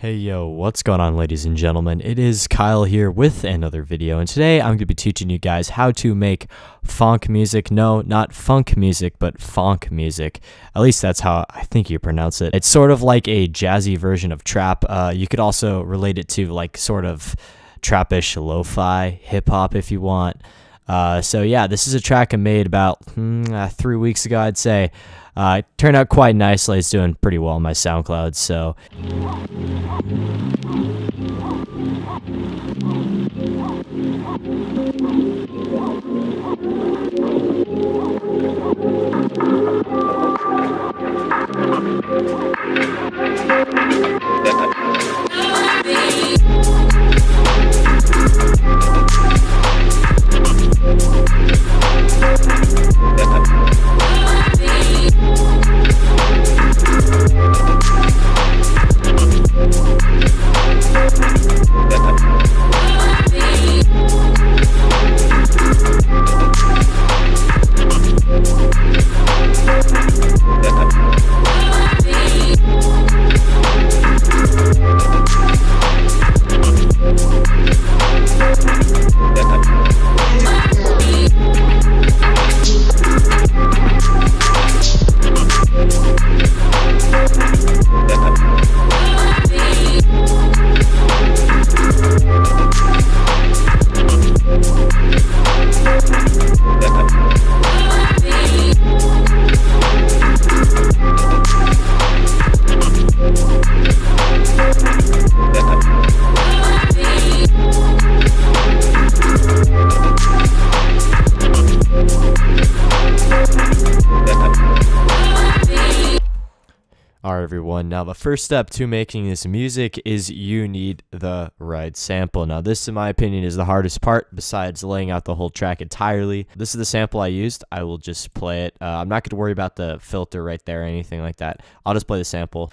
Hey yo, what's going on, ladies and gentlemen? It is Kyle here with another video, and today I'm going to be teaching you guys how to make Phonk music. No, not funk music, but Phonk music. At least that's how I think you pronounce it. It's sort of like a jazzy version of trap. You could also relate it to like sort of trappish lo-fi hip-hop if you want. So yeah, this is a track I made about 3 weeks ago, I'd say. It turned out quite nicely. It's doing pretty well on my SoundCloud, so... Alright everyone, now the first step to making this music is you need the right sample. Now this, in my opinion, is the hardest part besides laying out the whole track entirely. This is the sample I used. I will just play it. I'm not going to worry about the filter right there or anything like that. I'll just play the sample.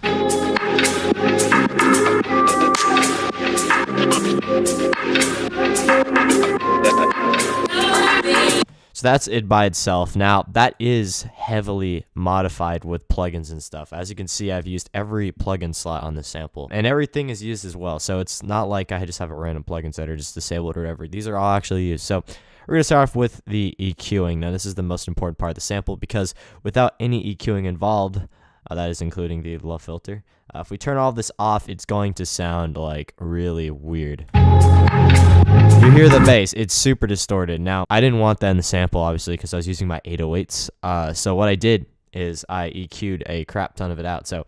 So that's it by itself. Now, that is heavily modified with plugins and stuff. As you can see, I've used every plugin slot on this sample, and everything is used as well. So it's not like I just have a random plugins that are just disabled or whatever. These are all actually used. So we're going to start off with the EQing. Now, this is the most important part of the sample because without any EQing involved, that is including the low filter, if we turn all of this off, it's going to sound like really weird. You hear the bass, it's super distorted. Now, I didn't want that in the sample, obviously, because I was using my 808s. So what I did is I EQ'd a crap ton of it out. So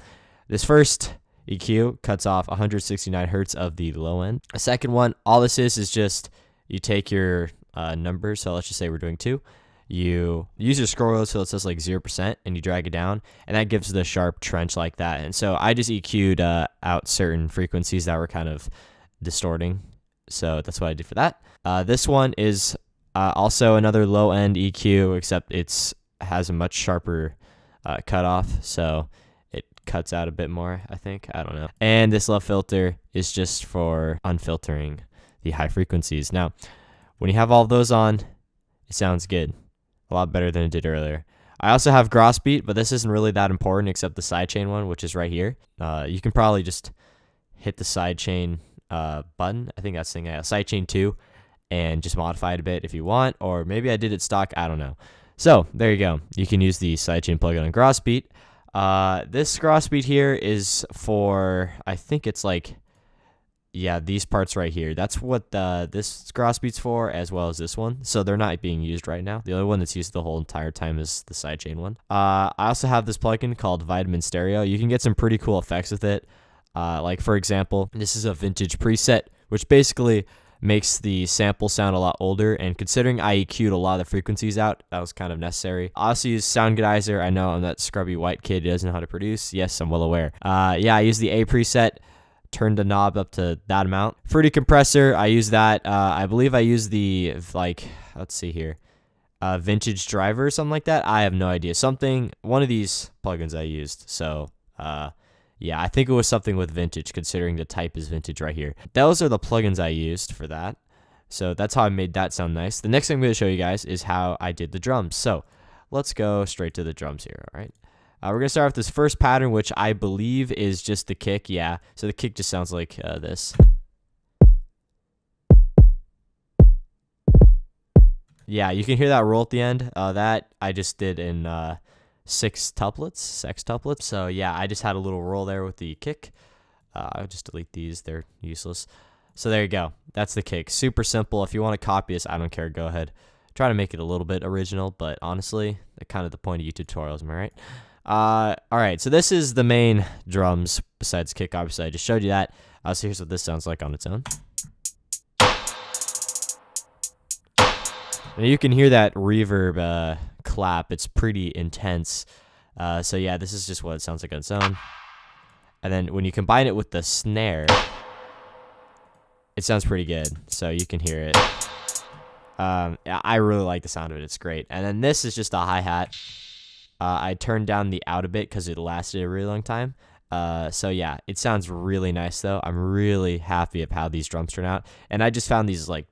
this first EQ cuts off 169 hertz of the low end. A second one, all this is just you take your numbers. So let's just say we're doing 2. You use your scroll wheel so it says like 0% and you drag it down, and that gives the sharp trench like that. And so I just EQ'd out certain frequencies that were kind of distorting. So that's what I did for that. This one is also another low end EQ, except it's has a much sharper cutoff, so it cuts out a bit more, I think. I don't know. And this low filter is just for unfiltering the high frequencies. Now, when you have all of those on, it sounds good. A lot better than it did earlier. I also have gross beat, but this isn't really that important except the sidechain one, which is right here. You can probably just hit the sidechain button. I think that's the thing. Sidechain 2 and just modify it a bit if you want, or maybe I did it stock. I don't know. So there you go. You can use the sidechain plugin on gross beat. This gross beat here is for, I think it's like, yeah, these parts right here. That's what this gross beat's for, as well as this one. So they're not being used right now. The only one that's used the whole entire time is the sidechain one. I also have this plugin called Vitamin Stereo. You can get some pretty cool effects with it. Like, for example, this is a vintage preset, which basically makes the sample sound a lot older. And considering I EQ'd a lot of the frequencies out, that was kind of necessary. I also use Soundgodizer. I know I'm that scrubby white kid who doesn't know how to produce. Yes, I'm well aware. Yeah, I use the A preset. Turned the knob up to that amount. Fruity compressor, I use that. I believe I use the, like, let's see here, vintage driver or something like that. I have no idea. One of these plugins I used. So, yeah, I think it was something with vintage, considering the type is vintage right here. Those are the plugins I used for that. So that's how I made that sound nice. The next thing I'm going to show you guys is how I did the drums. So let's go straight to the drums here, all right? We're gonna start with this first pattern, which I believe is just the kick. Yeah, so the kick just sounds like this. Yeah, you can hear that roll at the end. That I just did in sextuplets. So yeah, I just had a little roll there with the kick. I'll just delete these; they're useless. So there you go. That's the kick. Super simple. If you want to copy this, I don't care. Go ahead. Try to make it a little bit original, but honestly, that's kind of the point of YouTube tutorials, am I right? All right, so this is the main drums besides kick. Obviously, I just showed you that. So here's what this sounds like on its own. Now you can hear that reverb clap. It's pretty intense. So yeah, this is just what it sounds like on its own. And then when you combine it with the snare, it sounds pretty good. So you can hear it. I really like the sound of it. It's great. And then this is just a hi-hat. I turned down the out a bit because it lasted a really long time. So yeah, it sounds really nice though. I'm really happy of how these drums turn out. And I just found these like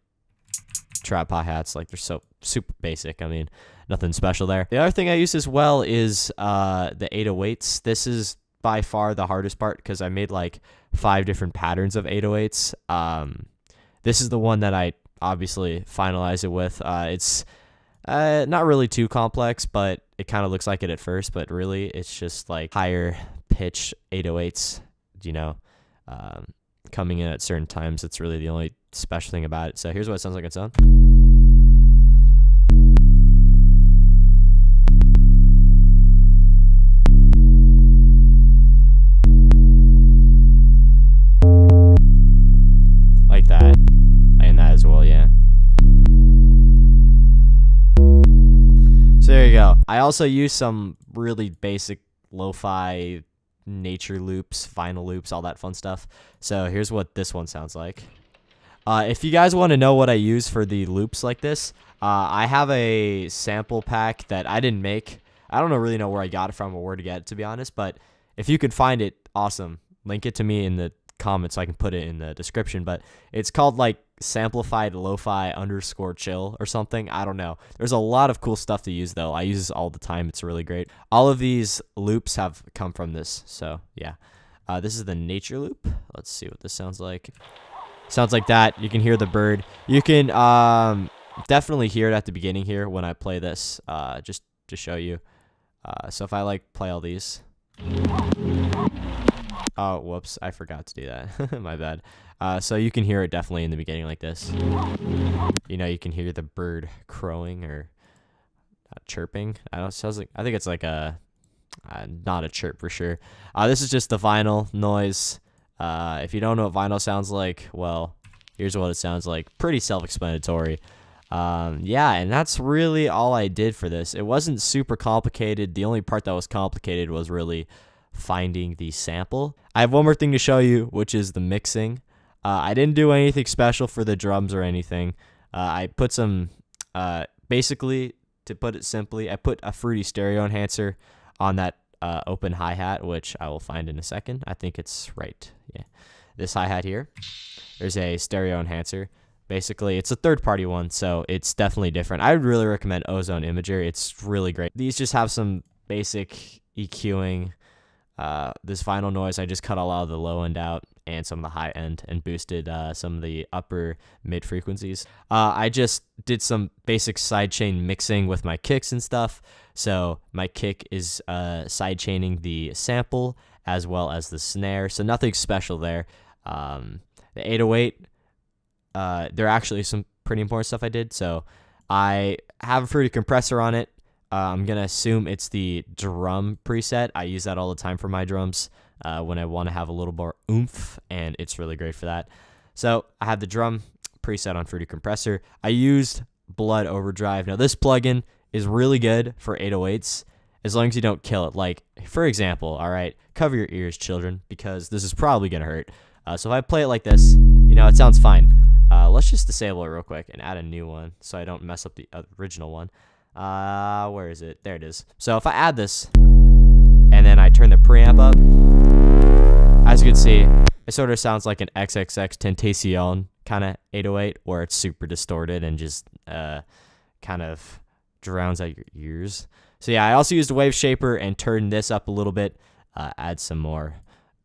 trap hi-hats, like they're so super basic. I mean, nothing special there. The other thing I use as well is the 808s. This is by far the hardest part because I made like 5 different patterns of 808s. This is the one that I obviously finalize it with. It's not really too complex, but it kind of looks like it at first, but really it's just like higher pitch 808s, you know, coming in at certain times. It's really the only special thing about it. So here's what it sounds like on its own. Like that. And that as well, yeah. So there you go. I also use some really basic lo-fi nature loops, vinyl loops, all that fun stuff. So here's what this one sounds like. If you guys want to know what I use for the loops like this, I have a sample pack that I didn't make. I don't really know where I got it from or where to get it, to be honest, but if you could find it, awesome. Link it to me in the comments so I can put it in the description, but it's called like Samplified Lo-Fi _chill or something. I don't know. There's a lot of cool stuff to use though. I use this all the time. It's really great. All of these loops have come from this. So yeah, this is the nature loop. Let's see what this sounds like. Sounds like that. You can hear the bird. You can definitely hear it at the beginning here when I play this, just to show you. So if I like play all these. Oh, whoops. I forgot to do that. My bad. So you can hear it definitely in the beginning like this. You know, you can hear the bird crowing or chirping. I don't. Sounds like, I think it's like a not a chirp for sure. This is just the vinyl noise. If you don't know what vinyl sounds like, well, here's what it sounds like. Pretty self-explanatory. Yeah, and that's really all I did for this. It wasn't super complicated. The only part that was complicated was really finding the sample. I have one more thing to show you, which is the mixing. I didn't do anything special for the drums or anything. I put some, basically, to put it simply, I put a fruity stereo enhancer on that open hi-hat, which I will find in a second. I think it's right. Yeah, this hi-hat here. There's a stereo enhancer. Basically, it's a third-party one, so it's definitely different. I would really recommend Ozone Imager. It's really great. These just have some basic EQing. This vinyl noise, I just cut a lot of the low end out and some of the high end and boosted some of the upper mid frequencies. I just did some basic sidechain mixing with my kicks and stuff. So my kick is sidechaining the sample as well as the snare. So nothing special there. The 808, there are actually some pretty important stuff I did. So I have a fruity compressor on it. I'm going to assume it's the drum preset. I use that all the time for my drums when I want to have a little more oomph, and it's really great for that. So I have the drum preset on Fruity Compressor. I used Blood Overdrive. Now, this plugin is really good for 808s as long as you don't kill it. Like, for example, all right, cover your ears, children, because this is probably going to hurt. So if I play it like this, you know, it sounds fine. Let's just disable it real quick and add a new one so I don't mess up the original one. Where is it? There it is. So if I add this and then I turn the preamp up, as you can see, it sort of sounds like an XXX Tentacion kind of 808 where it's super distorted and just kind of drowns out your ears. So yeah, I also used a wave shaper and turned this up a little bit, add some more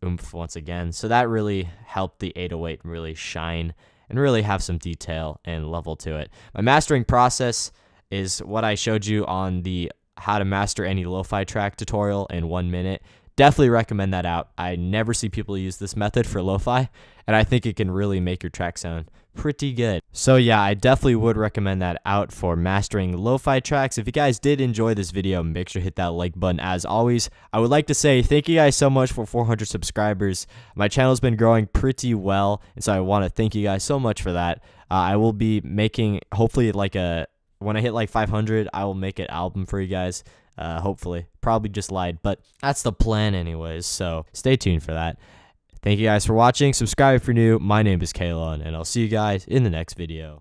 oomph once again. So that really helped the 808 really shine and really have some detail and level to it. My mastering process is what I showed you on the how to master any lo-fi track tutorial in 1 minute. Definitely recommend that out. I never see people use this method for lo-fi, and I think it can really make your track sound pretty good. So yeah, I definitely would recommend that out for mastering lo-fi tracks. If you guys did enjoy this video, make sure to hit that like button. As always, I would like to say thank you guys so much for 400 subscribers. My channel's been growing pretty well, and so I want to thank you guys so much for that. I will be making, hopefully, when I hit like 500, I will make an album for you guys. Hopefully. Probably just lied, but that's the plan anyways, so stay tuned for that. Thank you guys for watching. Subscribe if you're new. My name is Kalon, and I'll see you guys in the next video.